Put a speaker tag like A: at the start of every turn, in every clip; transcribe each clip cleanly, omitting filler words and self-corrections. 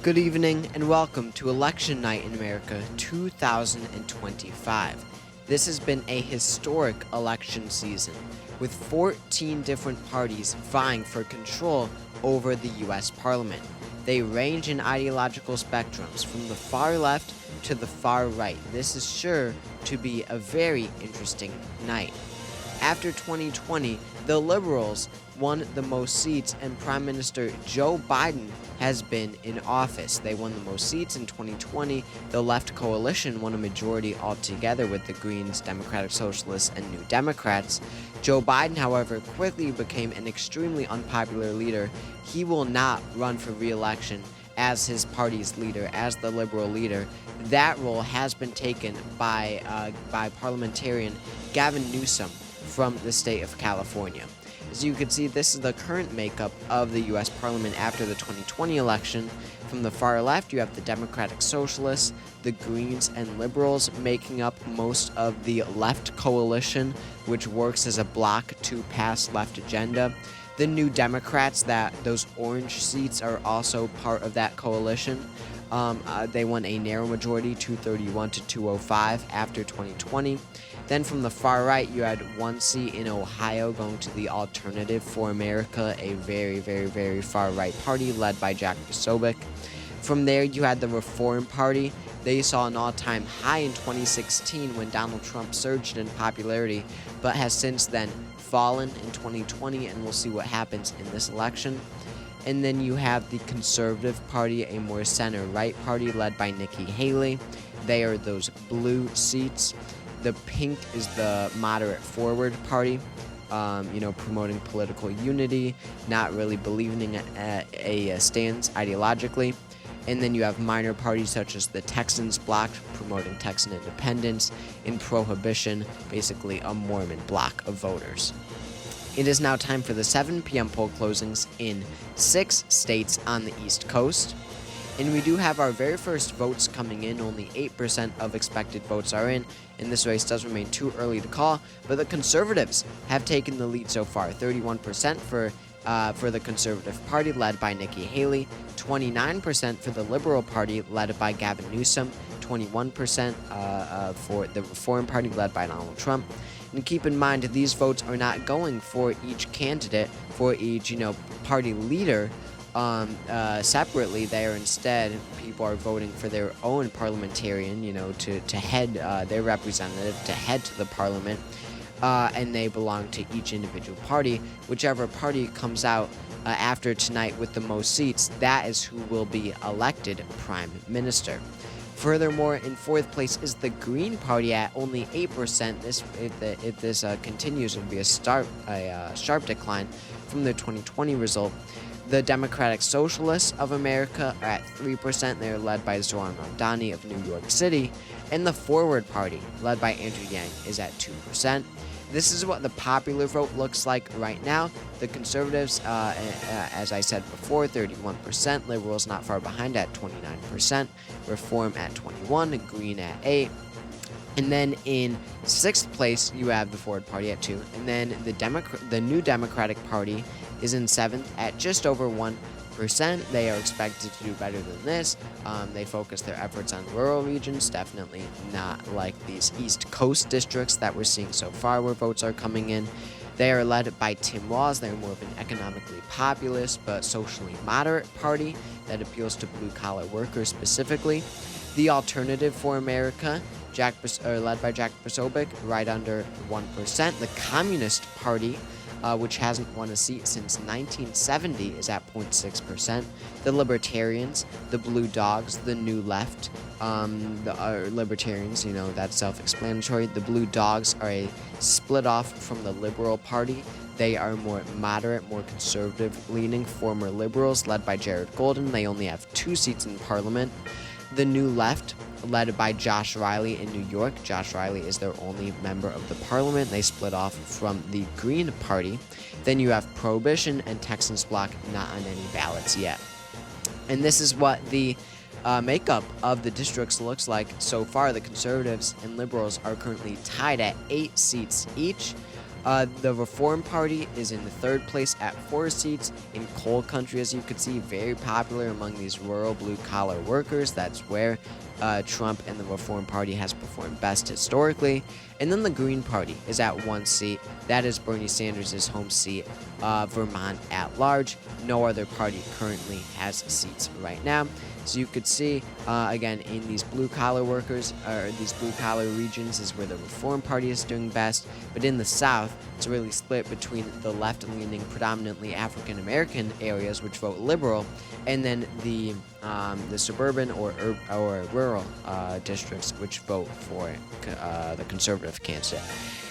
A: Good evening and welcome to Election Night in America 2025. This has been a historic election season with 14 different parties vying for control over the U.S. Parliament. They range in ideological spectrums from the far left to the far right. This is sure to be a very interesting night. After 2020, the Liberals won the most seats and Prime Minister Joe Biden has been in office. They won the most seats in 2020. The left coalition won a majority altogether with the Greens, Democratic Socialists, and New Democrats. Joe Biden, however, quickly became an extremely unpopular leader. He will not run for re-election as his party's leader, as the Liberal leader. That role has been taken by parliamentarian Gavin Newsom from the state of California. As you can see, this is the current makeup of the U.S. Parliament after the 2020 election. From the far left, you have the Democratic Socialists, the Greens, and Liberals making up most of the left coalition, which works as a bloc to pass left agenda. The New Democrats, those orange seats, are also part of that coalition. They won a narrow majority, 231 to 205, after 2020. Then from the far right, you had one seat in Ohio going to the Alternative for America, a very, very, very far right party led by Jack Posobiec. From there, you had the Reform Party. They saw an all-time high in 2016 when Donald Trump surged in popularity, but has since then fallen in 2020, and we'll see what happens in this election. And then you have the Conservative Party, a more center-right party led by Nikki Haley. They are those blue seats. The pink is the moderate forward party, promoting political unity, not really believing in a stance ideologically. And then you have minor parties such as the Texans bloc, promoting Texan independence, and Prohibition, basically a Mormon bloc of voters. It is now time for the 7 p.m. poll closings in 6 states on the East Coast. And we do have our very first votes coming in. Only 8% of expected votes are in, and this race does remain too early to call. But the Conservatives have taken the lead so far, 31% for the Conservative Party, led by Nikki Haley, 29% for the Liberal Party, led by Gavin Newsom, 21% for the Reform Party, led by Donald Trump. And keep in mind, these votes are not going for each candidate, for each party leader. Separately. They are instead, people are voting for their own parliamentarian, to head their representative, to head to the parliament, and they belong to each individual party. Whichever party comes out after tonight with the most seats, that is who will be elected prime minister. Furthermore, in fourth place is the Green Party at only 8%. If this continues, it will be a sharp decline from the 2020 result. The Democratic Socialists of America are at 3%. They are led by Zoran Mamdani of New York City. And the Forward Party, led by Andrew Yang, is at 2%. This is what the popular vote looks like right now. The Conservatives, as I said before, 31%. Liberals not far behind at 29%. Reform at 21%. And Green at 8%. And then in sixth place, you have the Forward Party at 2%. And then the New Democratic Party is in seventh at just over 1%. They are expected to do better than this. They focus their efforts on rural regions, definitely not like these East Coast districts that we're seeing so far where votes are coming in. They are led by Tim Walz. They're more of an economically populist but socially moderate party that appeals to blue-collar workers specifically. The Alternative for America, led by Jack Posobiec, right under 1%. The Communist Party, which hasn't won a seat since 1970, is at 0.6%. The Libertarians, the Blue Dogs, the New Left, the Libertarians, that's self-explanatory. The Blue Dogs are a split off from the Liberal Party. They are more moderate, more conservative-leaning former liberals, led by Jared Golden. They only have 2 seats in Parliament. The New Left, led by Josh Riley in New York. Josh Riley is their only member of the parliament. They split off from the Green Party. Then you have Prohibition and Texans bloc, not on any ballots yet. And this is what the makeup of the districts looks like so far. The Conservatives and Liberals are currently tied at 8 seats each. The Reform Party is in the third place at 4 seats. In coal country, as you can see, very popular among these rural blue-collar workers. That's where Trump and the Reform Party has performed best historically. And then the Green Party is at 1 seat. That is Bernie Sanders' home seat, Vermont at large. No other party currently has seats right now. So you could see, again, in these blue-collar workers, or these blue-collar regions is where the Reform Party is doing best. But in the South, it's really split between the left-leaning, predominantly African-American areas, which vote liberal, and then the suburban or rural districts, which vote for the conservative candidate.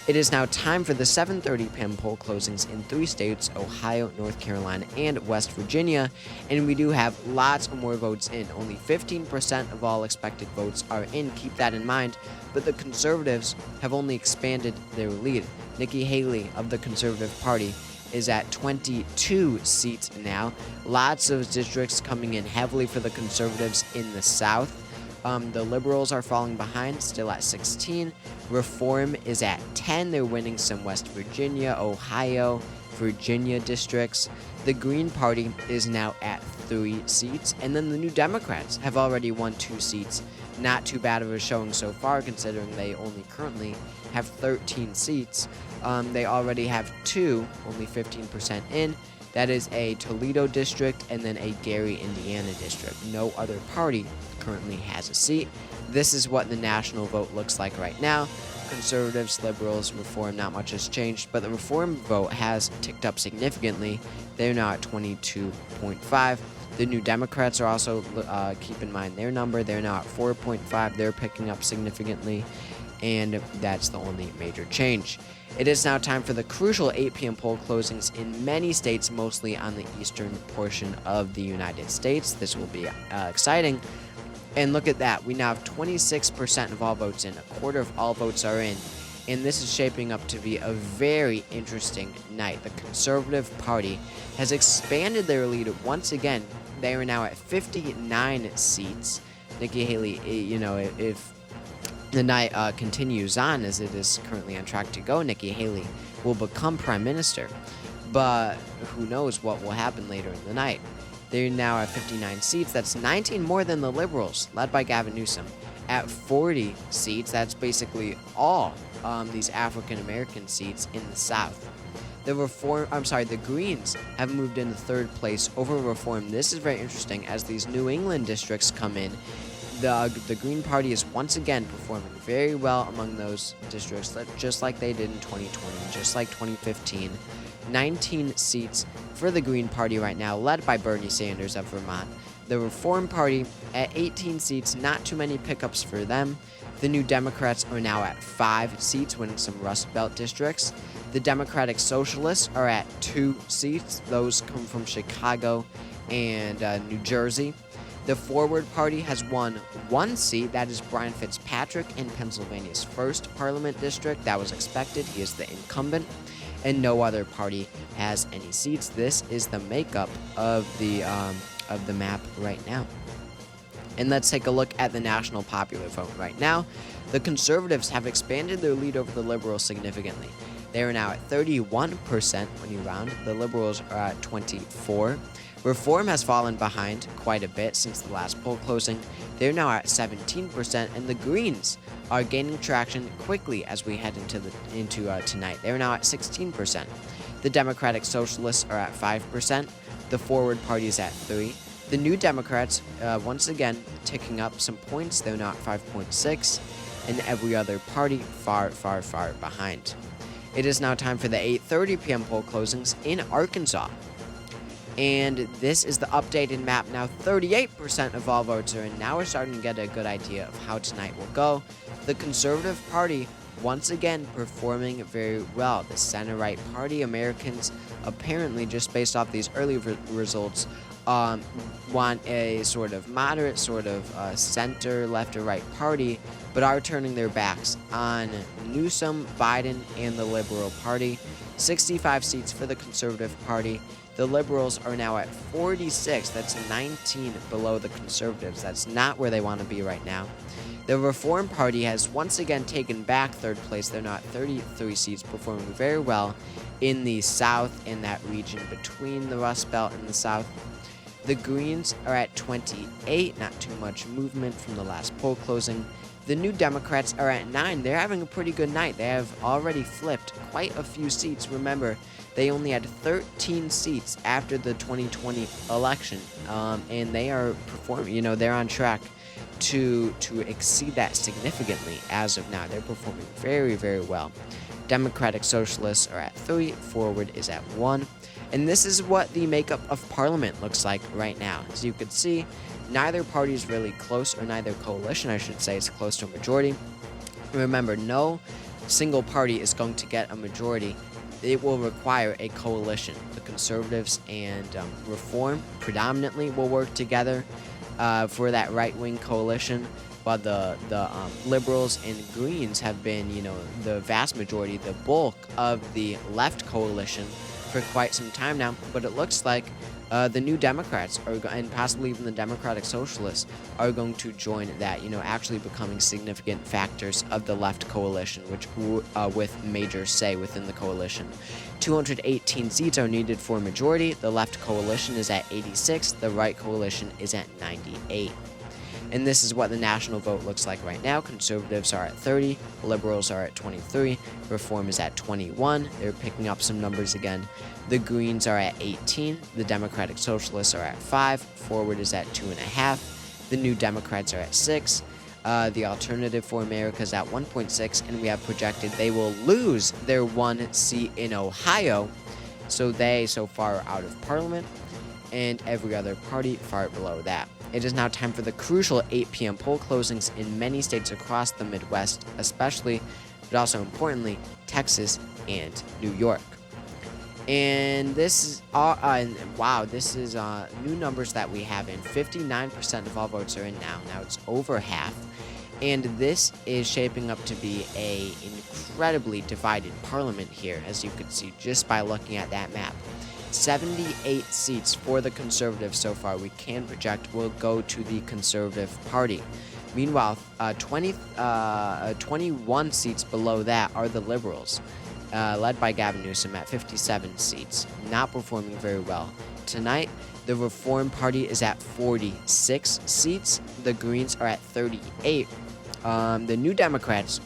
A: It is now time for the 7:30 p.m. poll closings in 3 states, Ohio, North Carolina, and West Virginia, and we do have lots more votes in. Only 15% of all expected votes are in, keep that in mind, but the conservatives have only expanded their lead. Nikki Haley of the Conservative Party is at 22 seats now. Lots of districts coming in heavily for the conservatives in the South. The Liberals are falling behind, still at 16. Reform is at 10. They're winning some West Virginia, Ohio, Virginia districts. The Green Party is now at 3 seats. And then the New Democrats have already won 2 seats. Not too bad of a showing so far, considering they only currently have 13 seats. They already have 2, only 15% in. That is a Toledo district and then a Gary, Indiana district. No other party currently has a seat. This is what the national vote looks like right now. Conservatives, liberals, reform, not much has changed, but the reform vote has ticked up significantly. They're now at 22.5. The New Democrats are also, keep in mind their number, they're now at 4.5. They're picking up significantly, and that's the only major change. It is now time for the crucial 8 p.m. poll closings in many states, mostly on the eastern portion of the United States. This will be exciting. And look at that. We now have 26% of all votes in. A quarter of all votes are in. And this is shaping up to be a very interesting night. The Conservative Party has expanded their lead once again. They are now at 59 seats. Nikki Haley, if the night continues on as it is currently on track to go, Nikki Haley will become prime minister. But who knows what will happen later in the night. They're now at 59 seats. That's 19 more than the Liberals, led by Gavin Newsom. At 40 seats, that's basically all these African-American seats in the South. The Greens have moved into 3rd place over Reform. This is very interesting as these New England districts come in. The Green Party is once again performing very well among those districts, just like they did in 2020, just like 2015. 19 seats for the Green Party right now, led by Bernie Sanders of Vermont. The Reform Party at 18 seats, not too many pickups for them. The New Democrats are now at 5 seats, winning some Rust Belt districts. The Democratic Socialists are at 2 seats. Those come from Chicago and New Jersey. The Forward Party has won 1 seat. That is Brian Fitzpatrick in Pennsylvania's 1st Parliament District. That was expected. He is the incumbent. And no other party has any seats. This is the makeup of the map right now. And let's take a look at the national popular vote right now. The Conservatives have expanded their lead over the Liberals significantly. They are now at 31% when you round. The Liberals are at 24%. Reform has fallen behind quite a bit since the last poll closing. They're now at 17%, and the Greens are gaining traction quickly as we head into tonight. They're now at 16%. The Democratic Socialists are at 5%. The Forward Party is at 3%. The New Democrats, once again, ticking up some points. They're now at 5.6%. And every other party far, far, far behind. It is now time for the 8:30 p.m. poll closings in Arkansas. And this is the updated map. Now 38% of all votes are in. Now we're starting to get a good idea of how tonight will go. The Conservative Party once again performing very well. The center-right party, Americans, apparently just based off these early results, want a sort of moderate, sort of center, left or right party, but are turning their backs on Newsom, Biden, and the Liberal Party. 65 seats for the Conservative Party. The Liberals are now at 46. That's 19 below the Conservatives. That's not where they want to be right now. The Reform Party has once again taken back third place. They're now at 33 seats, performing very well in the South, in that region between the Rust Belt and the South. The Greens are at 28, not too much movement from the last poll closing. The New Democrats are at 9. They're having a pretty good night. They have already flipped quite a few seats. Remember, they only had 13 seats after the 2020 election, and they are performing, they're on track to exceed that significantly as of now. They're performing very, very well. Democratic Socialists are at 3, Forward is at 1. And this is what the makeup of Parliament looks like right now. As you can see, neither party is really close, or neither coalition, I should say, is close to a majority. Remember, no single party is going to get a majority. It will require a coalition. The Conservatives and Reform predominantly will work together for that right-wing coalition, while the Liberals and Greens have been, the vast majority, the bulk of the left coalition for quite some time now. But it looks like the New Democrats and possibly even the Democratic Socialists are going to join that, actually becoming significant factors of the left coalition, which with major say within the coalition. 218 seats are needed for a majority. The left coalition is at 86. The right coalition is at 98. And this is what the national vote looks like right now. Conservatives are at 30, Liberals are at 23, Reform is at 21. They're picking up some numbers again. The Greens are at 18, the Democratic Socialists are at 5, Forward is at 2.5, the New Democrats are at 6, the Alternative for America is at 1.6, and we have projected they will lose their 1 seat in Ohio, so they so far are out of Parliament, and every other party far below that. It is now time for the crucial 8 p.m. poll closings in many states across the Midwest, especially, but also importantly, Texas and New York. And this is this is new numbers that we have in. 59% of all votes are in now. Now it's over half. And this is shaping up to be a incredibly divided parliament here, as you can see just by looking at that map. 78 seats for the Conservatives so far, we can project, will go to the Conservative Party. Meanwhile, 21 seats below that are the Liberals, led by Gavin Newsom at 57 seats, not performing very well. Tonight, the Reform Party is at 46 seats. The Greens are at 38. The New Democrats,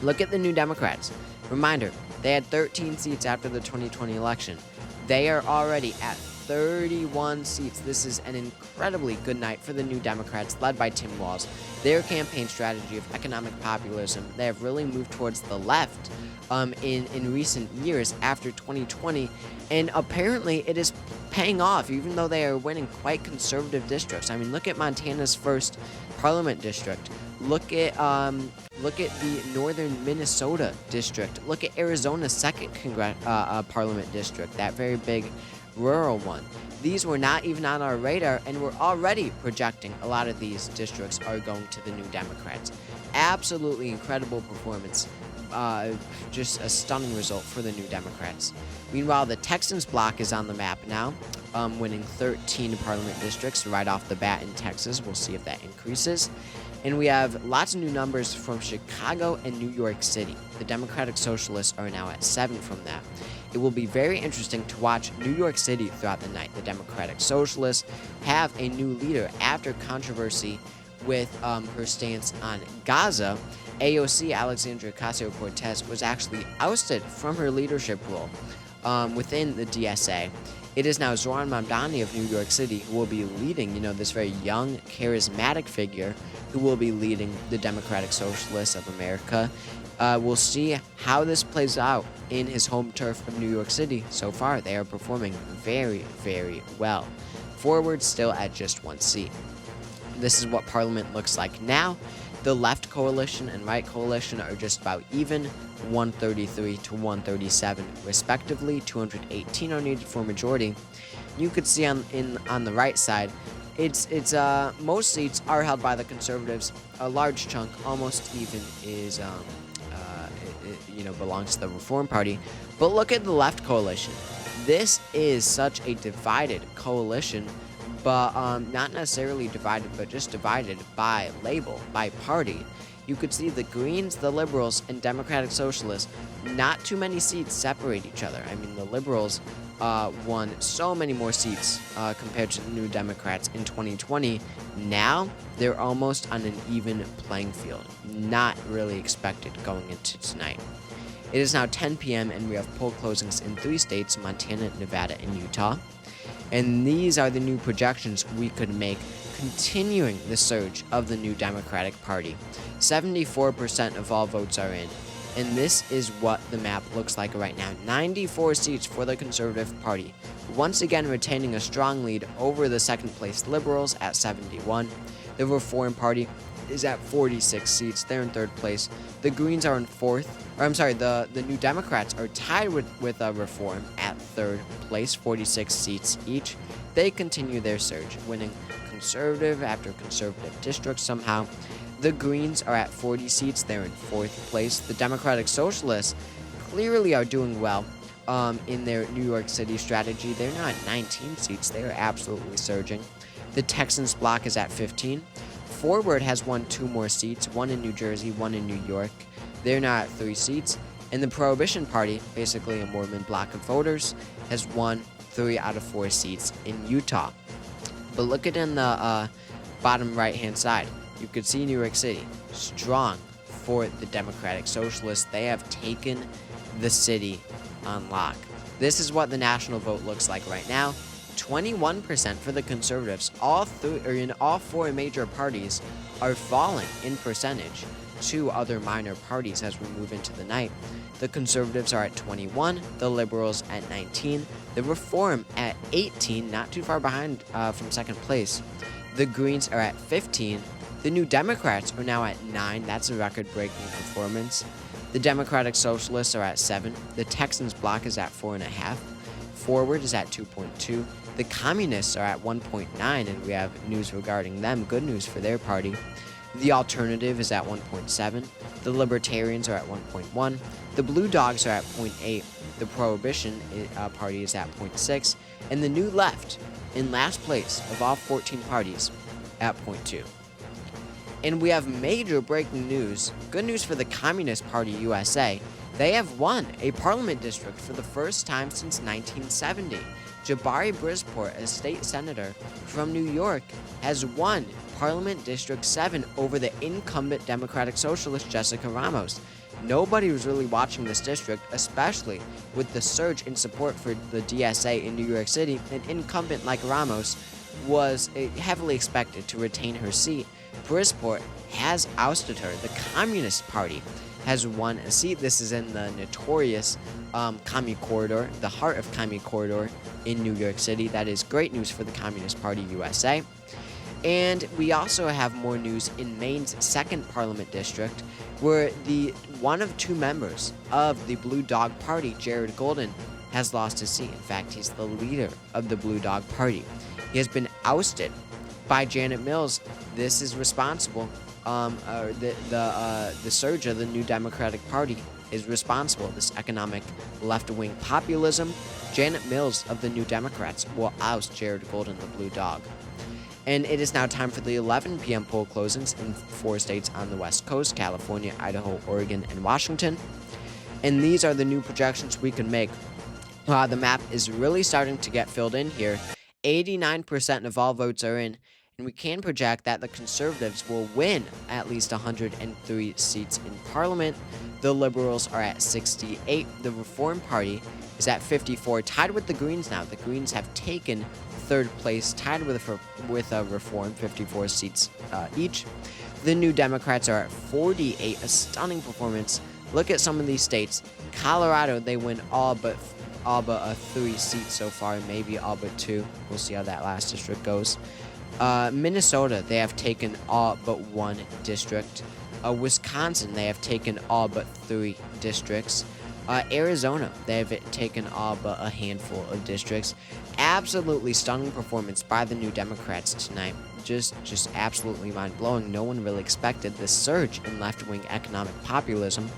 A: look at the New Democrats. Reminder, they had 13 seats after the 2020 election. They are already at 31 seats. This is an incredibly good night for the New Democrats, led by Tim Walz. Their campaign strategy of economic populism, they have really moved towards the left in recent years after 2020, and apparently it is paying off, even though they are winning quite conservative districts. I mean, look at Montana's first parliament district. Look at the northern Minnesota district. Look at Arizona's second parliament district, that very big rural one. These were not even on our radar, and we're already projecting a lot of these districts are going to the New Democrats. Absolutely incredible performance. Just a stunning result for the New Democrats. Meanwhile, the Texans block is on the map now, winning 13 parliament districts right off the bat in Texas. We'll see if that increases. And we have lots of new numbers from Chicago and New York City. The Democratic Socialists are now at 7 from that. It will be very interesting to watch New York City throughout the night. The Democratic Socialists have a new leader after controversy with her stance on Gaza. AOC, Alexandria Ocasio-Cortez, was actually ousted from her leadership role within the DSA. It is now Zohran Mamdani of New York City who will be leading, this very young, charismatic figure who will be leading the Democratic Socialists of America. We'll see how this plays out in his home turf of New York City. So far, they are performing very, very well. Forward still at just 1 seat. This is what Parliament looks like now. The left coalition and right coalition are just about even, 133 to 137 respectively. 218 are needed for majority. You could see on the right side, it's most seats are held by the Conservatives. A large chunk, almost even, is belongs to the Reform Party. But look at the left coalition. This is such a divided coalition. but not necessarily divided, but just divided by label, by party. You could see the Greens, the Liberals, and Democratic Socialists, not too many seats separate each other. I mean, the Liberals won so many more seats compared to the New Democrats in 2020. Now, they're almost on an even playing field. Not really expected going into tonight. It is now 10 p.m. and we have poll closings in 3 states, Montana, Nevada, and Utah. And these are the new projections we could make continuing the surge of the New Democratic Party. 74% of all votes are in. And this is what the map looks like right now. 94 seats for the Conservative Party, once again retaining a strong lead over the second-place Liberals at 71. The Reform Party is at 46 seats. They're in third place. The Greens are in fourth. The New Democrats are tied with Reform at third place, 46 seats each. They continue their surge, winning conservative after conservative district somehow. The Greens are at 40 seats. They're in fourth place. The Democratic Socialists clearly are doing well in their New York City strategy. They're now at 19 seats. They are absolutely surging. The Texans bloc is at 15. Forward has won 2 more seats, one in New Jersey, one in New York. They're now at 3 seats. And the Prohibition Party, basically a Mormon bloc of voters, has won 3 out of 4 seats in Utah. But look at in the bottom right-hand side. You could see New York City strong for the Democratic Socialists. They have taken the city on lock. This is what the national vote looks like right now. 21% for the Conservatives. All 4 major parties are falling in percentage to other minor parties as we move into the night. The Conservatives are at 21, the Liberals at 19, the Reform at 18, not too far behind from second place. The Greens are at 15. The New Democrats are now at 9. That's a record-breaking performance. The Democratic Socialists are at 7. The Texans bloc is at 4.5. Forward is at 2.2. The Communists are at 1.9, and we have news regarding them. Good news for their party. The Alternative is at 1.7. The Libertarians are at 1.1. The Blue Dogs are at 0.8. The Prohibition Party is at 0.6. And the New Left, in last place of all 14 parties, at 0.2. And we have major breaking news. Good news for the Communist Party USA. They have won a parliament district for the first time since 1970. Jabari Brisport, a state senator from New York, has won Parliament District 7 over the incumbent Democratic Socialist Jessica Ramos. Nobody was really watching this district, especially with the surge in support for the DSA in New York City. An incumbent like Ramos was heavily expected to retain her seat. Brisport has ousted her. The Communist Party has won a seat. This is in the notorious Commie Corridor, the heart of Commie Corridor in New York City. That is great news for the Communist Party USA. And we also have more news in Maine's 2nd Parliament District, where the one of 2 members of the Blue Dog Party, Jared Golden, has lost his seat. In fact, he's the leader of the Blue Dog Party. He has been ousted by Janet Mills. This is responsible. The surge of the New Democratic Party is responsible. This economic left-wing populism. Janet Mills of the New Democrats will oust Jared Golden, the Blue Dog. And it is now time for the 11 p.m. poll closings in 4 states on the West Coast: California, Idaho, Oregon, and Washington. And these are the new projections we can make. The map is really starting to get filled in here. 89% of all votes are in, and we can project that the Conservatives will win at least 103 seats in Parliament. The Liberals are at 68. The Reform Party is at 54, tied with the Greens now. The Greens have taken third place, tied with Reform, 54 seats each. The New Democrats are at 48, a stunning performance. Look at some of these states. Colorado, they win all but 3 seats so far, maybe all but 2. We'll see how that last district goes. Minnesota, they have taken all but 1 district. Wisconsin, they have taken all but 3 districts. Arizona, they have taken all but a handful of districts. Absolutely stunning performance by the New Democrats tonight. Just absolutely mind-blowing. No one really expected this surge in left-wing economic populism.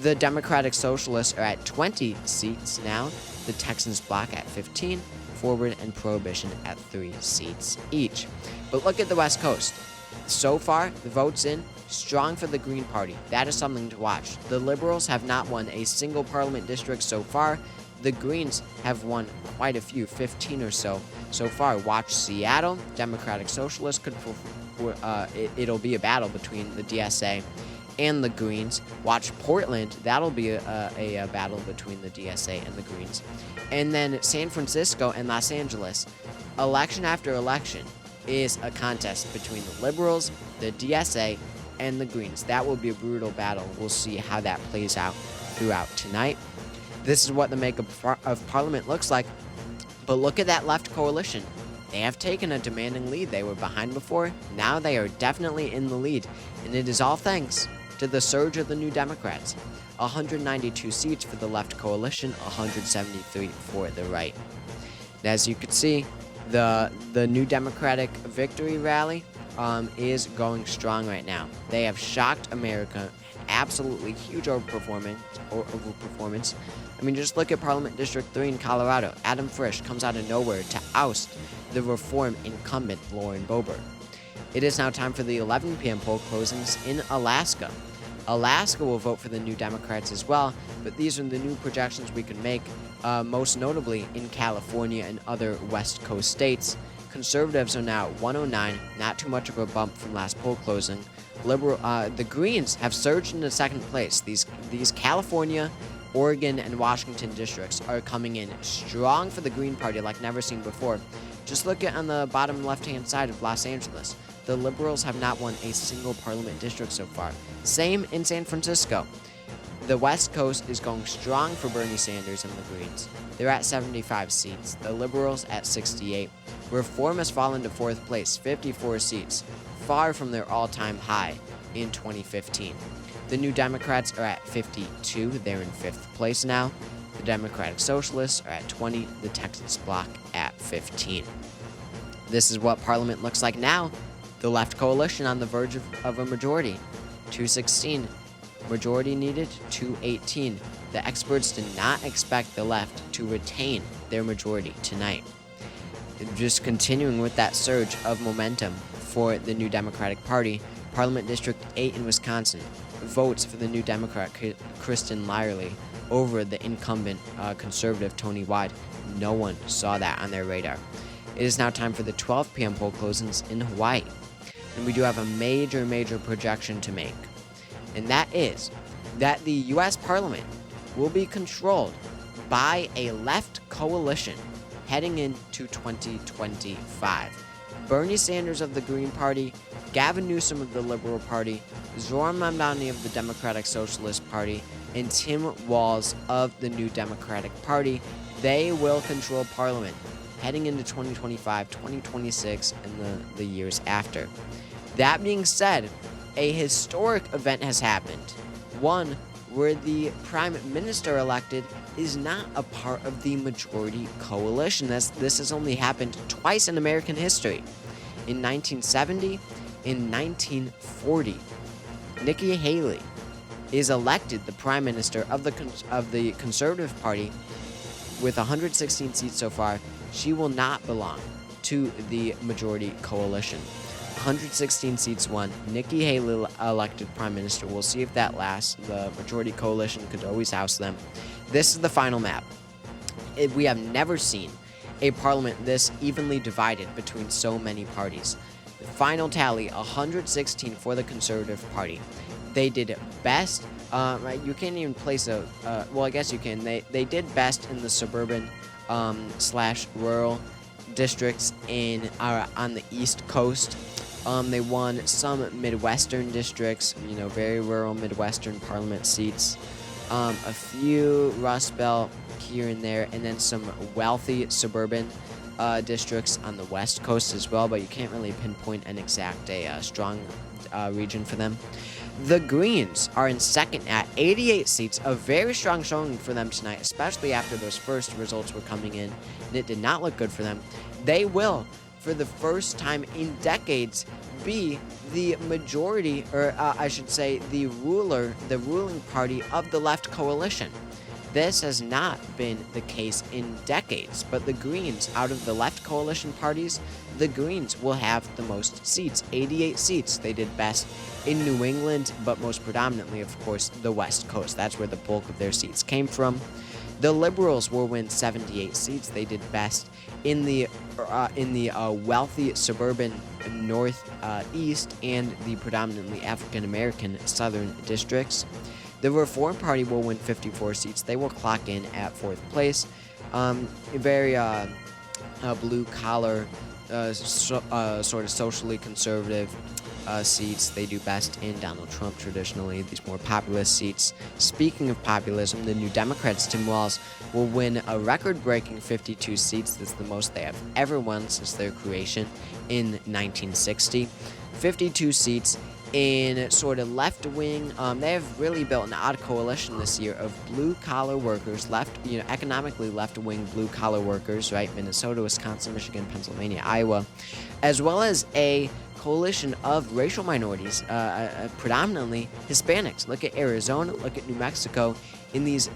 A: The Democratic Socialists are at 20 seats now. The Texans bloc at 15. Forward, and Prohibition at 3 seats each. But look at the West Coast. So far, the votes in, strong for the Green Party. That is something to watch. The Liberals have not won a single parliament district so far. The Greens have won quite a few, 15 or so far. Watch Seattle. Democratic Socialists it'll be a battle between the DSA and the Greens. Watch Portland. That'll be a battle between the DSA and the Greens. And then San Francisco and Los Angeles. Election after election is a contest between the Liberals, the DSA, and the Greens. That will be a brutal battle. We'll see how that plays out throughout tonight. This is what the makeup of Parliament looks like. But look at that left coalition. They have taken a demanding lead. They were behind before. Now they are definitely in the lead. And it is all thanks to the surge of the New Democrats. 192 seats for the left coalition, 173 for the right. And as you can see, the New Democratic victory rally is going strong right now. They have shocked America. Absolutely huge overperformance. I mean, just look at Parliament District 3 in Colorado. Adam Frisch comes out of nowhere to oust the Reform incumbent Lauren Boebert. It is now time for the 11 p.m. poll closings in Alaska. Alaska will vote for the New Democrats as well, but these are the new projections we can make, most notably in California and other West Coast states. Conservatives are now at 109, not too much of a bump from last poll closing. The Greens have surged into second place. These California, Oregon, and Washington districts are coming in strong for the Green Party like never seen before. Just look at on the bottom left-hand side of Los Angeles. The Liberals have not won a single parliament district so far. Same in San Francisco. The West Coast is going strong for Bernie Sanders and the Greens. They're at 75 seats. The Liberals at 68. Reform has fallen to fourth place, 54 seats, far from their all-time high in 2015. The New Democrats are at 52. They're in fifth place now. The Democratic Socialists are at 20. The Texas Bloc at 15. This is what Parliament looks like now. The left coalition on the verge of a majority. 216. Majority needed, 218. The experts did not expect the left to retain their majority tonight. Just continuing with that surge of momentum for the New Democratic Party, Parliament District 8 in Wisconsin votes for the New Democrat Kristen Lyerly over the incumbent conservative Tony Wyde. No one saw that on their radar. It is now time for the 12 p.m. poll closings in Hawaii. And we do have a major projection to make. And that is that the U.S. Parliament will be controlled by a left coalition heading into 2025. Bernie Sanders of the Green Party, Gavin Newsom of the Liberal Party, Zoran Mamdani of the Democratic Socialist Party, and Tim Walz of the New Democratic Party. They will control Parliament heading into 2025, 2026, and the years after. That being said, a historic event has happened. One where the Prime Minister elected is not a part of the majority coalition. This has only happened twice in American history. In 1970, in 1940. Nikki Haley is elected the Prime Minister of the Conservative Party with 116 seats so far. She will not belong to the majority coalition. 116 seats won. Nikki Haley elected Prime Minister. We'll see if that lasts. The majority coalition could always oust them. This is the final map. We have never seen a parliament this evenly divided between so many parties. The final tally, 116 for the Conservative Party. They did best. You can't even place a... well, I guess you can. They did best in the suburban / rural districts on the East Coast. They won some Midwestern districts, very rural Midwestern parliament seats. A few Rust Belt here and there, and then some wealthy suburban districts on the West Coast as well, but you can't really pinpoint an exact strong region for them. The Greens are in second at 88 seats, a very strong showing for them tonight, especially after those first results were coming in, and it did not look good for them. They will, for the first time in decades, be the majority, or I should say the ruling party of the left coalition. This has not been the case in decades, but the Greens, out of the left coalition parties, the Greens will have the most seats, 88 seats. They did best in New England, but most predominantly, of course, the West Coast. That's where the bulk of their seats came from. The Liberals will win 78 seats. They did best in the wealthy suburban northeast and the predominantly African-American southern districts. The Reform Party will win 54 seats. They will clock in at 4th place. Very blue-collar, sort of socially conservative seats. They do best in Donald Trump traditionally, these more populist seats. Speaking of populism, the New Democrats, Tim Walz, will win a record-breaking 52 seats. That's the most they have ever won since their creation in 1960. 52 seats in sort of left-wing. They have really built an odd coalition this year of blue-collar workers, economically left-wing blue-collar workers, right? Minnesota, Wisconsin, Michigan, Pennsylvania, Iowa, as well as a coalition of racial minorities, predominantly Hispanics. Look at Arizona, look at New Mexico. In these,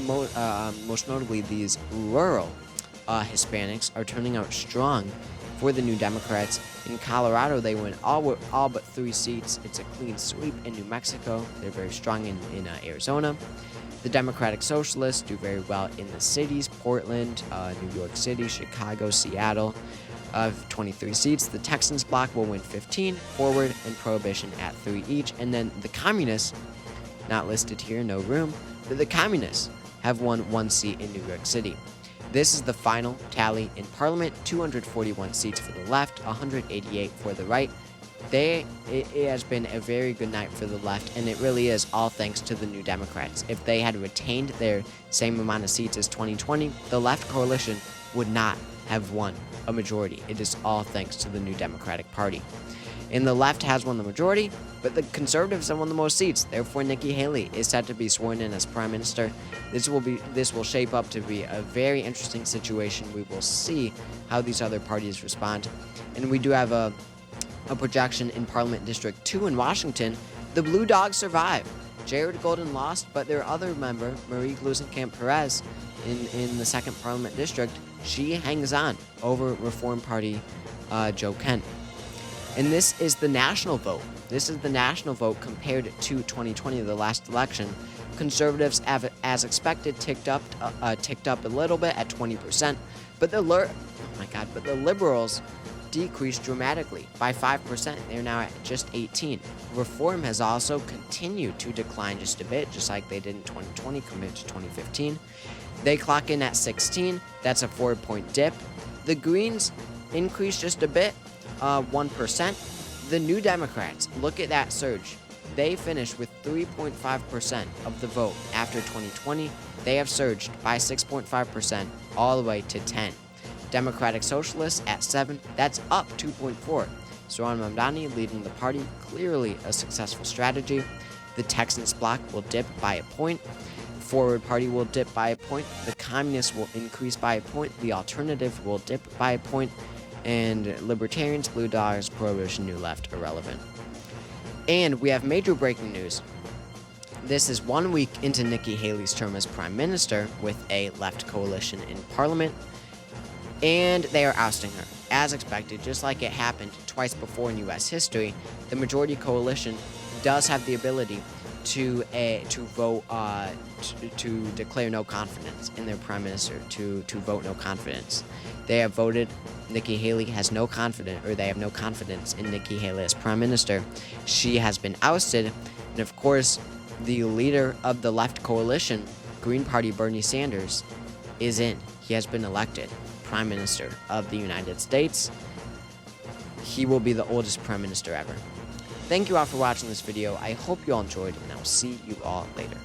A: most notably, these rural Hispanics are turning out strong for the New Democrats. In Colorado, they win all but 3 seats. It's a clean sweep. In New Mexico, they're very strong in Arizona. The Democratic Socialists do very well in the cities: Portland, New York City, Chicago, Seattle. Of 23 seats, the Texans bloc will win 15, Forward and Prohibition at 3 each, and then the Communists, not listed here, no room, but the Communists have won 1 seat in New York City. This is the final tally in Parliament: 241 seats for the left, 188 for the right. It has been a very good night for the left, and it really is all thanks to the New Democrats. If they had retained their same amount of seats as 2020, the left coalition would not have won a majority. It is all thanks to the New Democratic Party. And the left has won the majority, but the conservatives have won the most seats. Therefore, Nikki Haley is set to be sworn in as prime minister. This will shape up to be a very interesting situation. We will see how these other parties respond. And we do have a projection in Parliament District 2 in Washington. The Blue Dogs survive. Jared Golden lost, but their other member, Marie Gluesenkamp-Perez, in the 2nd Parliament District, she hangs on over Reform Party Joe Kent. And this is the national vote. This is the national vote compared to 2020, the last election. Conservatives, as expected, ticked up a little bit at 20%, but the Liberals decreased dramatically by 5%. They're now at just 18. Reform has also continued to decline just a bit, just like they did in 2020 compared to 2015. They clock in at 16. That's a 4-point dip. The Greens increased just a bit, 1%. The New Democrats, look at that surge. They finished with 3.5% of the vote after 2020. They have surged by 6.5% all the way to 10. Democratic Socialists at 7. That's up 2.4. Zohran Mamdani leading the party, clearly a successful strategy. The Texans bloc will dip by a point. Forward Party will dip by a point. The Communists will increase by a point. The Alternative will dip by a point. And Libertarians, Blue Dogs, Prohibition, New Left, irrelevant. And we have major breaking news. This is 1 week into Nikki Haley's term as Prime Minister with a left coalition in Parliament. And they are ousting her. As expected, just like it happened twice before in U.S. history, the majority coalition does have the ability to vote to declare no confidence in their prime minister, to vote no confidence. They have voted. Nikki Haley has no confidence, or they have no confidence in Nikki Haley as prime minister. She has been ousted, and of course, the leader of the left coalition, Green Party Bernie Sanders, is in. He has been elected Prime Minister of the United States. He will be the oldest Prime Minister ever. Thank you all for watching this video. I hope you all enjoyed, and I will see you all later.